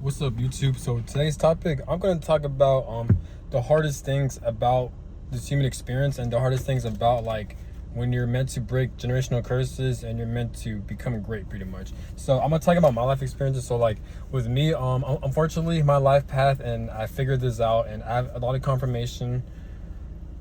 What's up, YouTube? So today's topic, I'm going to talk about the hardest things about this human experience and the hardest things about like when you're meant to break generational curses and you're meant to become great, pretty much. So I'm gonna talk about my life experiences. So like with me, unfortunately, my life path, and I figured this out, and I have a lot of confirmation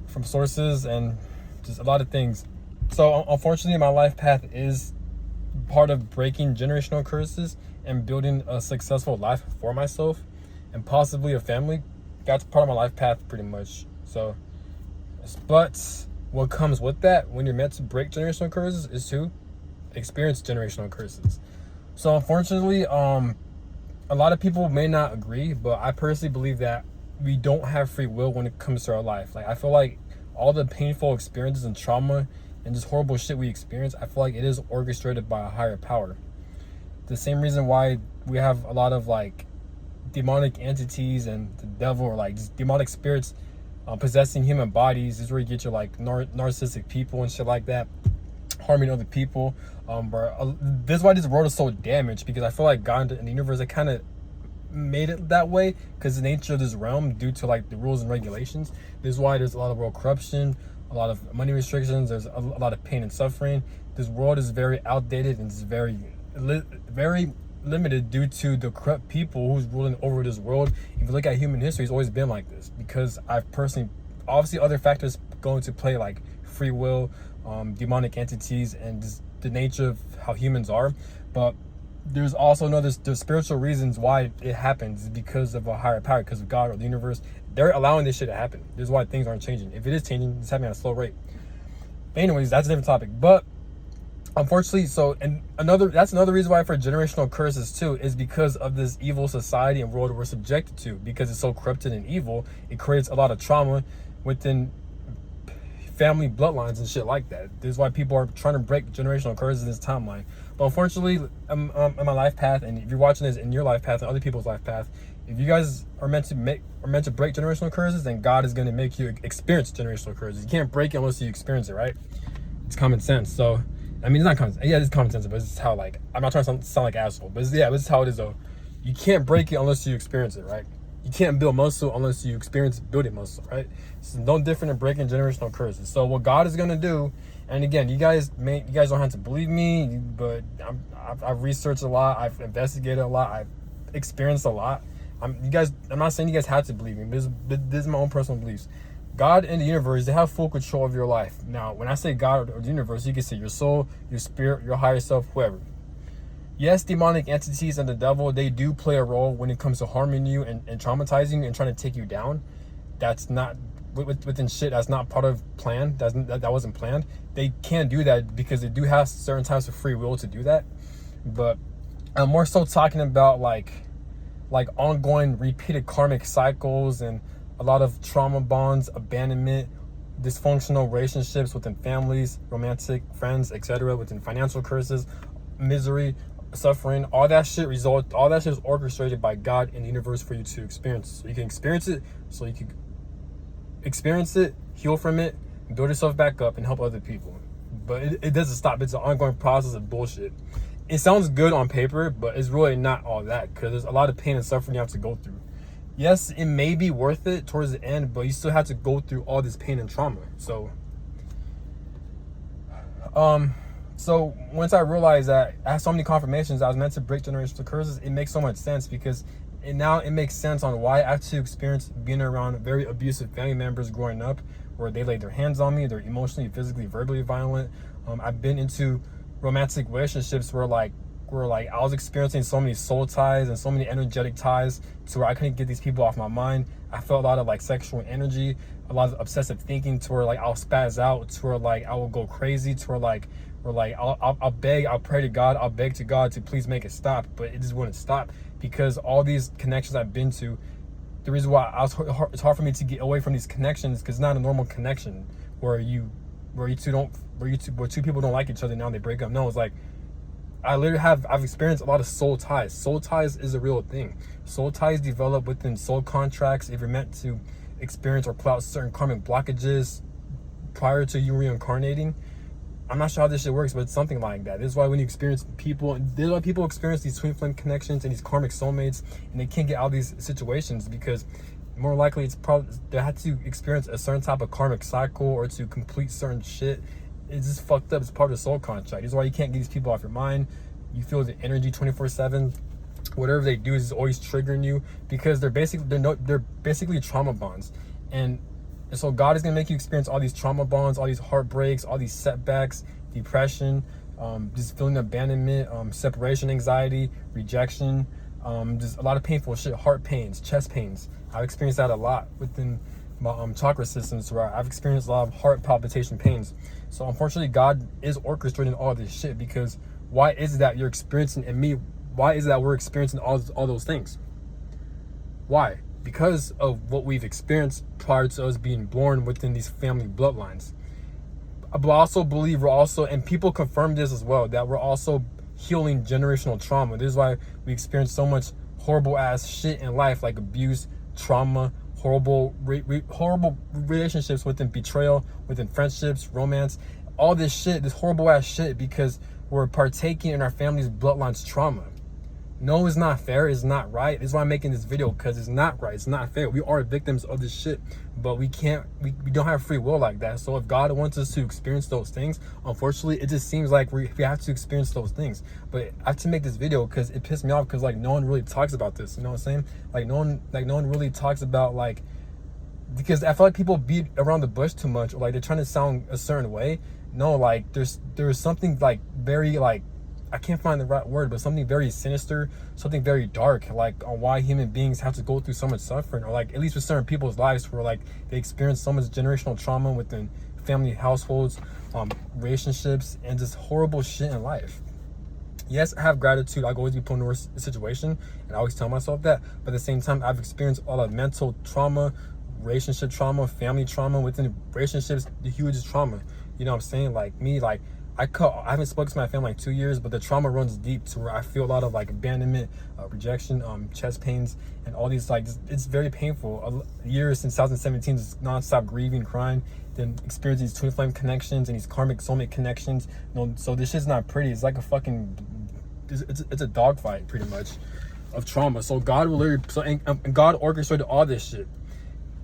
from sources and just a lot of things. So unfortunately, my life path is part of breaking generational curses and building a successful life for myself and possibly a family. That's part of my life path, pretty much. So, but what comes with that when you're meant to break generational curses is to experience generational curses. So unfortunately, a lot of people may not agree, but I personally believe that we don't have free will when it comes to our life. Like, I feel like all the painful experiences and trauma and just horrible shit we experience, I feel like it is orchestrated by a higher power. The same reason why we have a lot of like demonic entities and the devil, or like just demonic spirits possessing human bodies, is where you get your like narcissistic people and shit like that, harming other people. This is why this world is so damaged, because I feel like God and the universe, they kind of made it that way because the nature of this realm, due to like the rules and regulations. This is why there's a lot of world corruption, a lot of money restrictions, there's a lot of pain and suffering. This world is very outdated and it's very limited due to the corrupt people who's ruling over this world. If you look at human history, it's always been like this, because I've personally, obviously other factors go into play, like free will, demonic entities, and just the nature of how humans are. But there's also there's spiritual reasons why it happens, because of a higher power, because of God or the universe. They're allowing this shit to happen. This is why things aren't changing. If it is changing, it's happening at a slow rate. But anyways, that's a different topic. But unfortunately, that's another reason why for generational curses too, is because of this evil society and world we're subjected to. Because it's so corrupted and evil, it creates a lot of trauma within family bloodlines and shit like that. This is why people are trying to break generational curses in this timeline. But unfortunately, in my life path, and if you're watching this in your life path and other people's life path, if you guys are meant to break generational curses, then God is going to make you experience generational curses. You can't break it unless you experience it, right? It's common sense. So I mean, it's not common sense. Yeah, it's common sense, but it's how, like, I'm not trying to sound like an asshole, but this is how it is, though. You can't break it unless you experience it, right? You can't build muscle unless you experience building muscle, right? It's no different than breaking generational curses. So what God is gonna do, and again, you guys don't have to believe me, but I've researched a lot, I've investigated a lot, I've experienced a lot. I'm not saying you guys have to believe me. This is my own personal beliefs. God and the universe, they have full control of your life. Now, when I say God or the universe, you can say your soul, your spirit, your higher self, whoever. Yes, demonic entities and the devil, they do play a role when it comes to harming you and traumatizing you and trying to take you down. That's not within shit. That's not part of plan. That wasn't planned. They can't do that because they do have certain types of free will to do that. But I'm more so talking about like ongoing repeated karmic cycles and a lot of trauma bonds, abandonment, dysfunctional relationships within families, romantic, friends, etc., within financial curses, misery, suffering. All that shit is orchestrated by God and the universe for you to experience. So you can experience it, heal from it, build yourself back up, and help other people. But it doesn't stop. It's an ongoing process of bullshit. It sounds good on paper, but it's really not all that, because there's a lot of pain and suffering you have to go through. Yes, it may be worth it towards the end, but you still have to go through all this pain and trauma. So once I realized that I had so many confirmations I was meant to break generational curses, it makes so much sense, because now it makes sense on why I had to experience being around very abusive family members growing up, where they laid their hands on me, they're emotionally, physically, verbally violent. I've been into romantic relationships where I was experiencing so many soul ties and so many energetic ties to where I couldn't get these people off my mind. I felt a lot of like sexual energy, a lot of obsessive thinking, to where like I'll spaz out, to where like I will go crazy, to where I'll pray to God, I'll beg to God to please make it stop, but it just wouldn't stop, because all these connections I've been to, the reason why it's hard for me to get away from these connections, because it's not a normal connection where two people don't like each other, now they break up. No, it's like I've experienced a lot of soul ties. Soul ties is a real thing. Soul ties develop within soul contracts if you're meant to experience or pull out certain karmic blockages prior to you reincarnating. I'm not sure how this shit works, but it's something like that. This is why when you experience people, this is why people experience these twin flame connections and these karmic soulmates, and they can't get out of these situations because more likely it's probably they had to experience a certain type of karmic cycle or to complete certain shit. It's just fucked up. It's part of the soul contract. This is why you can't get these people off your mind. You feel the energy 24/7. Whatever they do is always triggering you because they're basically trauma bonds, and so God is gonna make you experience all these trauma bonds, all these heartbreaks, all these setbacks, depression, just feeling abandonment, separation anxiety, rejection, just a lot of painful shit, heart pains, chest pains. I've experienced that a lot within my chakra systems where I've experienced a lot of heart palpitation pains. So unfortunately, God is orchestrating all this shit because why is that you're experiencing and me? Why is that we're experiencing all those things? Why? Because of what we've experienced prior to us being born within these family bloodlines. But I also believe we're also, and people confirm this as well, that we're also healing generational trauma. This is why we experience so much horrible ass shit in life, like abuse, trauma, horrible relationships within betrayal, within friendships, romance, all this shit, this horrible ass shit, because we're partaking in our family's bloodline's trauma. No, it's not fair. It's not right. This is why I'm making this video, because it's not right. It's not fair. We are victims of this shit, but we don't have free will like that. So if God wants us to experience those things, unfortunately, it just seems like we have to experience those things. But I have to make this video because it pissed me off because like no one really talks about this. You know what I'm saying? Like no one really talks about like, because I feel like people beat around the bush too much, or like they're trying to sound a certain way. No, like there's something like very like, I can't find the right word, but something very sinister, something very dark, like on why human beings have to go through so much suffering, or like at least with certain people's lives where like they experience so much generational trauma within family households, relationships, and just horrible shit in life. Yes, I have gratitude. I'll always be put in a worse situation, and I always tell myself that. But at the same time, I've experienced all of mental trauma, relationship trauma, family trauma within relationships, the hugest trauma. You know what I'm saying? Like me, like I haven't spoken to my family in like 2 years, but the trauma runs deep to where I feel a lot of like abandonment, rejection, chest pains, and all these like, it's very painful. Years since 2017, just nonstop grieving, crying, then experiencing these twin flame connections and these karmic soulmate connections. You know, so this shit's not pretty. It's like a fucking, it's a dogfight pretty much of trauma. So God will literally, and God orchestrated all this shit.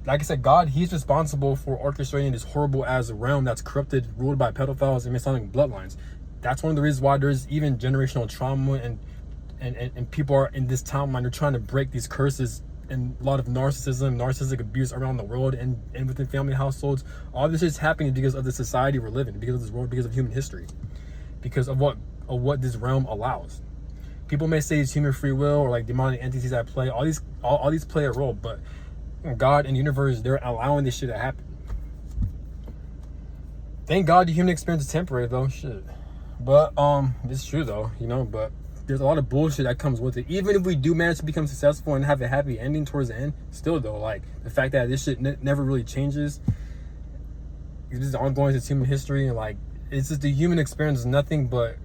Like I said, God, he's responsible for orchestrating this horrible ass realm that's corrupted, ruled by pedophiles and Masonic bloodlines. That's one of the reasons why there's even generational trauma and people are in this timeline. They're trying to break these curses and a lot of narcissistic abuse around the world and within family households. All this is happening because of the society we're living in, because of this world, because of human history, because of what this realm allows. People may say it's human free will or like demonic entities at play. All these play a role, but God and the universe, they're allowing this shit to happen. Thank God the human experience is temporary though, shit. But it's true though, you know, but there's a lot of bullshit that comes with it. Even if we do manage to become successful and have a happy ending towards the end, still though, like the fact that this shit never really changes, it's just ongoing since human history, and like it's just the human experience is nothing but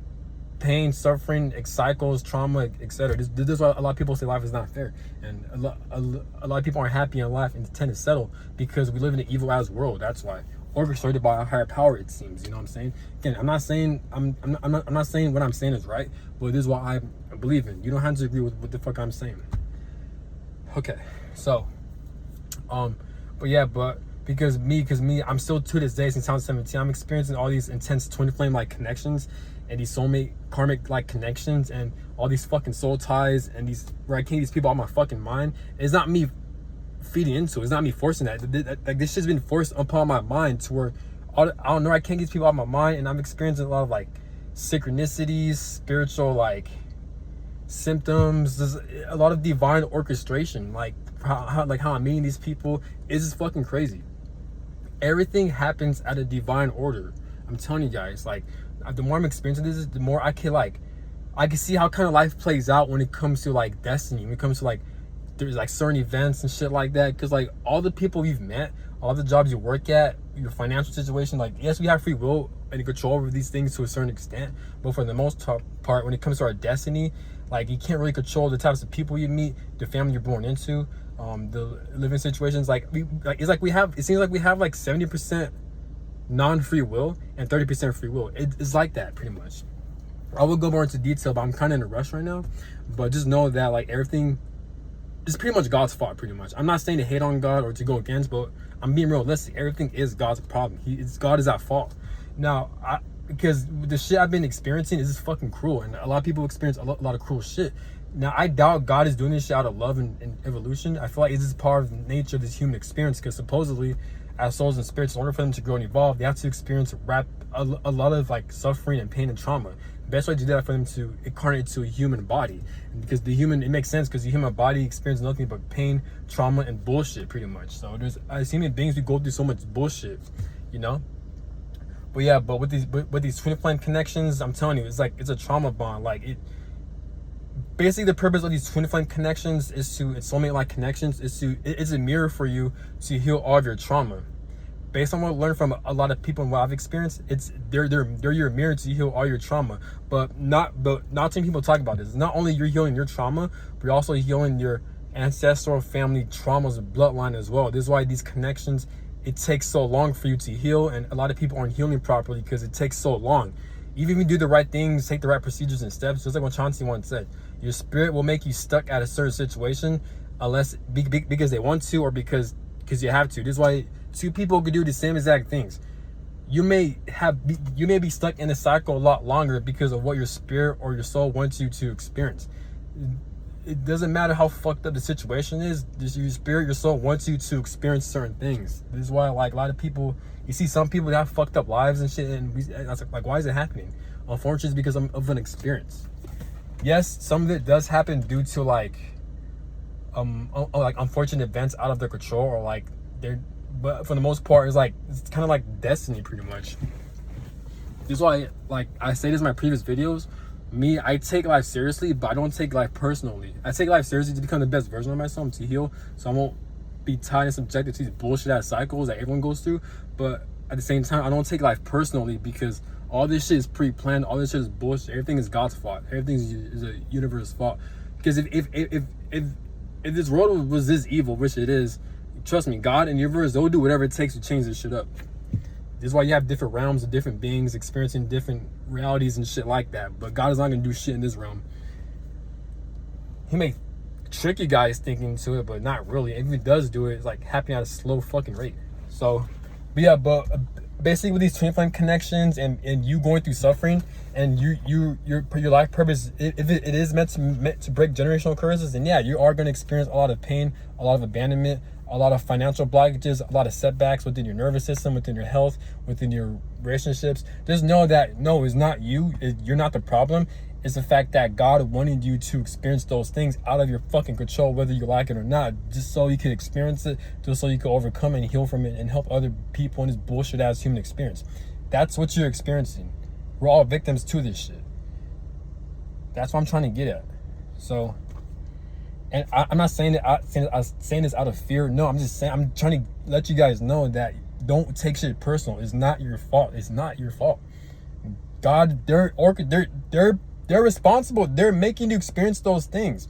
pain, suffering, cycles, trauma, etc. This is why a lot of people say life is not fair, and a lot of people aren't happy in life and tend to settle because we live in an evil ass world. That's why, orchestrated by a higher power, it seems. You know what I'm saying? Again, I'm not saying what I'm saying is right, but this is what I believe in. You don't have to agree with what the fuck I'm saying. Okay, so because me, I'm still to this day since 2017, I'm experiencing all these intense twin flame like connections and these soulmate karmic like connections and all these fucking soul ties and these where I can't get these people out of my fucking mind. It's not me feeding into it. It's not me forcing that. Like this shit's been forced upon my mind to where I don't know, I can't get these people out of my mind, and I'm experiencing a lot of like synchronicities, spiritual like symptoms. There's a lot of divine orchestration, like how I'm meeting these people is just fucking crazy. Everything happens at a divine order. I'm telling you guys, like the more I'm experiencing this, the more I can see how kind of life plays out when it comes to like destiny, when it comes to like there's like certain events and shit like that. Because like all the people you've met, all the jobs you work at, your financial situation, like yes, we have free will and control over these things to a certain extent, but for the most part, when it comes to our destiny, like you can't really control the types of people you meet, the family you're born into, the living situations. Like it seems like we have like 70% non-free will and 30% free will. It's like that pretty much. I will go more into detail, but I'm kind of in a rush right now. But just know that like everything is pretty much God's fault. Pretty much. I'm not saying to hate on God or to go against, but I'm being realistic. Everything is God's problem. God is at fault. Now, because the shit I've been experiencing is just fucking cruel, and a lot of people experience a lot of cruel shit. Now, I doubt God is doing this shit out of love and evolution. I feel like it's just part of the nature of this human experience, because supposedly, as souls and spirits, in order for them to grow and evolve, they have to experience a lot of like suffering and pain and trauma. The best way to do that for them to incarnate to a human body, because it makes sense, because the human body experiences nothing but pain, trauma, and bullshit pretty much. So as human beings, we go through so much bullshit, you know. But yeah, but with these twin flame connections, I'm telling you, it's a trauma bond. Like basically the purpose of these twin flame connections it's soulmate like connections it's a mirror for you to heal all of your trauma. Based on what I learned from a lot of people and what I've experienced, they're your mirror to heal all your trauma. But not too many people talk about this. It's not only you're healing your trauma, but you're also healing your ancestral family traumas and bloodline as well. This is why these connections, it takes so long for you to heal, and a lot of people aren't healing properly because it takes so long. Even if you do the right things, take the right procedures and steps, just like what Chauncey once said, your spirit will make you stuck at a certain situation unless because they want to or because you have to. This is why two people could do the same exact things. You may be stuck in a cycle a lot longer because of what your spirit or your soul wants you to experience. It doesn't matter how fucked up the situation is. Your spirit, your soul wants you to experience certain things. This is why, like, a lot of people, you see some people that have fucked up lives and shit, and I was like, why is it happening? Unfortunately, it's because of an experience. Yes, some of it does happen due to like unfortunate events out of their control, or like but for the most part, it's kind of like destiny, pretty much. This is why, like I say this in my previous videos, I take life seriously, but I don't take life personally. I take life seriously to become the best version of myself, to heal, so I won't be tied and subjected to these bullshit ass cycles that everyone goes through. But at the same time, I don't take life personally, because all this shit is pre-planned. All this shit is bullshit. Everything is God's fault. Everything is a universe's fault. Because if this world was this evil, which it is, trust me, God and the universe, they'll do whatever it takes to change this shit up. This is why you have different realms of different beings experiencing different realities and shit like that. But God is not going to do shit in this realm. He may trick you guys thinking to it, but not really. And if he does do it, it's like happening at a slow fucking rate. So, but yeah, basically with these twin flame connections and you going through suffering and your life purpose, if it is meant to break generational curses, then yeah, you are going to experience a lot of pain, a lot of abandonment, a lot of financial blockages, a lot of setbacks within your nervous system, within your health, within your relationships. Just know that no, it's not you. You're not the problem. It's the fact that God wanted you to experience those things out of your fucking control, whether you like it or not, just so you could experience it, just so you could overcome and heal from it and help other people in this bullshit ass human experience. That's what you're experiencing. We're all victims to this shit. That's what I'm trying to get at. So, and I'm not saying that I'm saying this out of fear. No, I'm just saying, I'm trying to let you guys know that don't take shit personal. It's not your fault. It's not your fault. God, they're responsible. They're making you experience those things.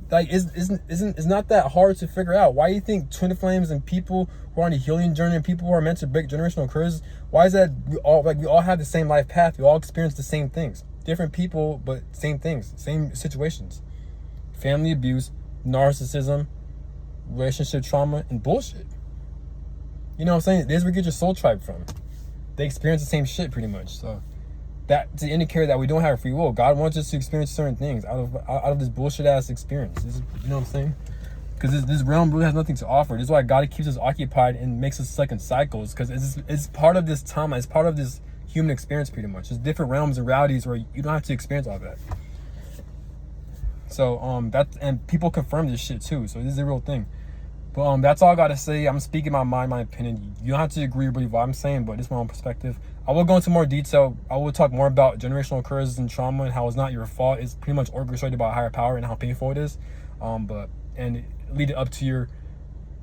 Like, it's not that hard to figure out. Why do you think twin flames and people who are on a healing journey and people who are meant to break generational curses, why is that we all have the same life path? We all experience the same things. Different people, but same things, same situations. Family abuse, narcissism, relationship trauma, and bullshit. You know what I'm saying? This is where you get your soul tribe from. They experience the same shit pretty much. So that to indicate that we don't have free will. God wants us to experience certain things out of this bullshit ass experience. You know what I'm saying? Because this realm really has nothing to offer. This is why God keeps us occupied and makes us stuck in cycles. Because it's part of this time. It's part of this human experience pretty much. There's different realms and realities where you don't have to experience all that. So and people confirm this shit too. So this is a real thing. But that's all I gotta say. I'm speaking my mind, my opinion. You don't have to agree or believe what I'm saying, but this is my own perspective. I will go into more detail. I will talk more about generational curses and trauma and how it's not your fault. It's pretty much orchestrated by a higher power and how painful it is. And lead it up to your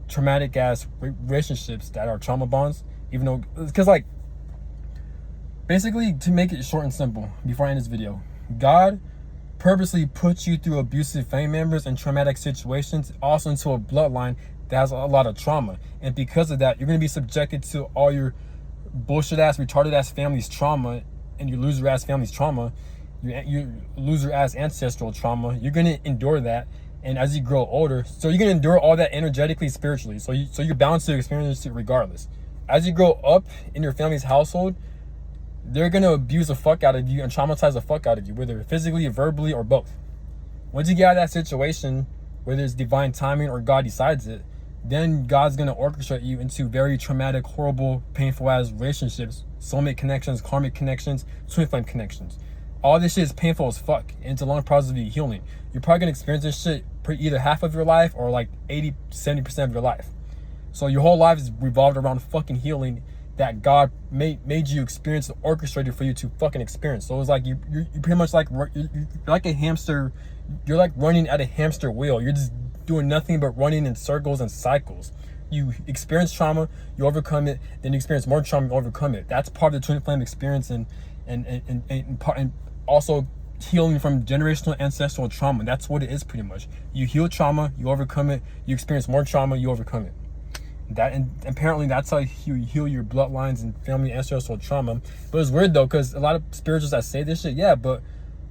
traumatic ass relationships that are trauma bonds. Even though, because like, basically to make it short and simple, before I end this video, God purposely puts you through abusive family members and traumatic situations, also into a bloodline that has a lot of trauma. And because of that, you're going to be subjected to all your bullshit ass, retarded ass family's trauma and your loser ass family's trauma, your loser ass ancestral trauma, you're gonna endure that. And as you grow older, so you're gonna endure all that energetically, spiritually. So you're bound to experience it regardless. As you grow up in your family's household, they're gonna abuse the fuck out of you and traumatize the fuck out of you, whether physically, verbally, or both. Once you get out of that situation, whether it's divine timing or God decides it, then God's gonna orchestrate you into very traumatic, horrible, painful ass relationships, soulmate connections, karmic connections, twin flame connections. All this shit is painful as fuck, and it's a long process of you healing. You're probably gonna experience this shit either half of your life or like 80-70% of your life. So your whole life is revolved around fucking healing that God made you experience and orchestrated for you to fucking experience. So it's like you're pretty much like you're like a hamster. You're like running at a hamster wheel. You're just doing nothing but running in circles and cycles. You experience trauma, you overcome it, then you experience more trauma, you overcome it. That's part of the twin flame experience, and also healing from generational ancestral trauma. That's what it is pretty much. You heal trauma, you overcome it, you experience more trauma, you overcome it. That, and apparently that's how you heal your bloodlines and family ancestral trauma. But it's weird though, because a lot of spiritualists that say this shit, yeah, but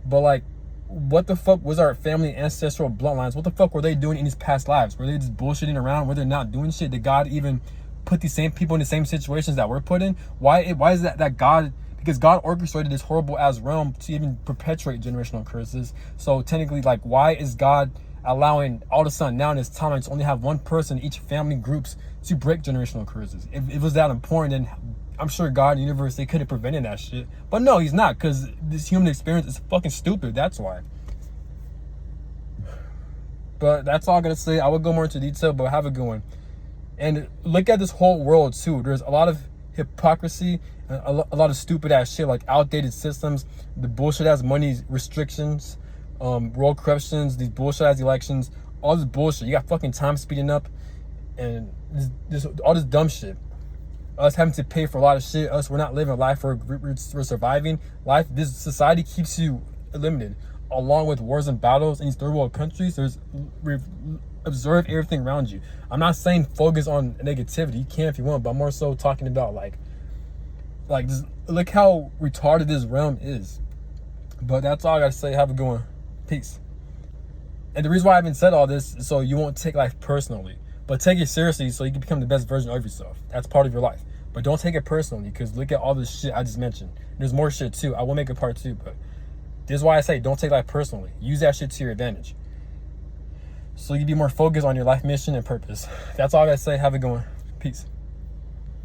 like, what the fuck was our family ancestral bloodlines? What the fuck were they doing in these past lives? Were they just bullshitting around? Were they not doing shit? Did God even put these same people in the same situations that we're put in? Why is that God? Because God orchestrated this horrible ass realm to even perpetuate generational curses. So technically, like, why is God allowing all of a sudden now in this timeline to only have one person in each family groups to break generational curses? If it was that important, then I'm sure God and the universe, they could have prevented that shit. But no, he's not, because this human experience is fucking stupid. That's why. But that's all I'm gonna say. I will go more into detail, but have a good one. And look at this whole world too. There's a lot of hypocrisy, a lot of stupid ass shit, like outdated systems, the bullshit ass money restrictions, world corruptions, these bullshit ass elections, all this bullshit. You got fucking time speeding up, and all this dumb shit. Us having to pay for a lot of shit. We're not living life. We're surviving life. This society keeps you limited. Along with wars and battles in these third world countries, observe everything around you. I'm not saying focus on negativity. You can if you want, but I'm more so talking about like just look how retarded this realm is. But that's all I gotta say. Have a good one. Peace. And the reason why I haven't said all this is so you won't take life personally, but take it seriously so you can become the best version of yourself. That's part of your life. But don't take it personally, because look at all this shit I just mentioned. There's more shit too. I will make a part 2, but this is why I say don't take life personally. Use that shit to your advantage, so you can be more focused on your life mission and purpose. That's all I gotta say. Have a good one. Peace.